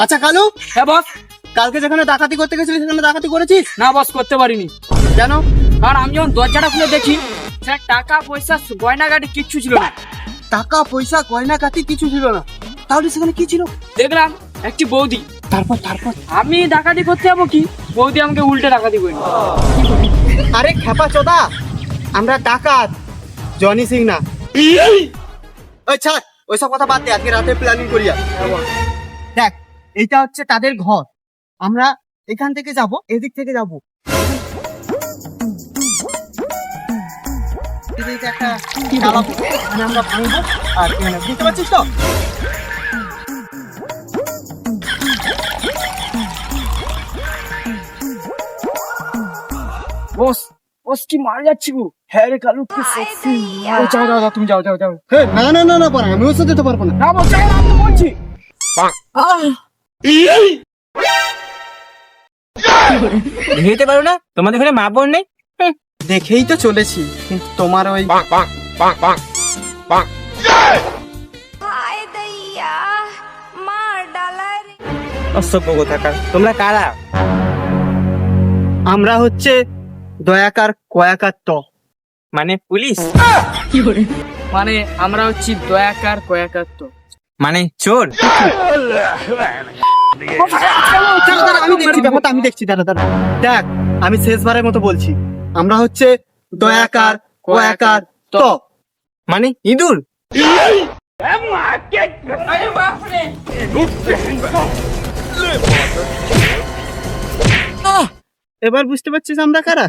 আচ্ছা কালু, হ্যাঁ বস। কালকে যেখানে ডাকাতি করতে গেছিলি সেখানে ডাকাতি করেছিস? না বস, করতে পারিনি। কেন? কারণ আমি যখন দরজাটা খুলে দেখি স্যার, টাকা পয়সা গয়নাগাটি কিচ্ছু ছিল না। টাকা পয়সা গয়না কাটি কিছু ছিল না, তাহলে সেখানে কি ছিল? দেখলাম একটি বৌদি। তারপর তারপর আমি ডাকাতি করতে যাবো কি, বৌদি আমাকে উল্টে ডাকাতি করি। আরে খেপা চোদা, আমরা ডাকাত, জনি সিং না। ওই ছাড়, ওইসব কথা বাদ দে, আজকে রাতে প্ল্যানিং করি। দেখ, এইটা হচ্ছে তাদের ঘর, আমরা এখান থেকে যাব, এদিক থেকে যাব। একটা চালাবো, এখানে আমরা ভাঙবো, আর এখানে বুঝতে পারছিস তো? বস, বস কি মারা যাচ্ছি গো। হ্যাঁ রে কালু, কি সেক্সি। যাও যাও যাও, তুমি যাও যাও যাও। না না না না, পারা আমি ওর সাথে যেতে পারবো না। না বস, যাও না, আমি তো বলছি। যেতে পারো না? তোমাদের ঘরে মা বোন নেই? দেখেই তো চলেছি, কিন্তু তোমার ওই हाय दैया मार डाला रे। অসভ্য কোথাকার। তোমরা কারা? আমরা হচ্ছে দয়াকার কয়াকার ত। মানে পুলিশ? মানে আমরা হচ্ছি দয়াকার কয়াকার তো। মানে চোর? আমি দেখছি ব্যাপারটা, আমি দেখছি, দাঁড়া দাঁড়া। দেখ, আমি শেষবারের মতো বলছি, আমরা হচ্ছে দয়াকার কয়াকার ত। মানে ইঁদুর? এবার বুঝতে পারছিস আমরা কারা?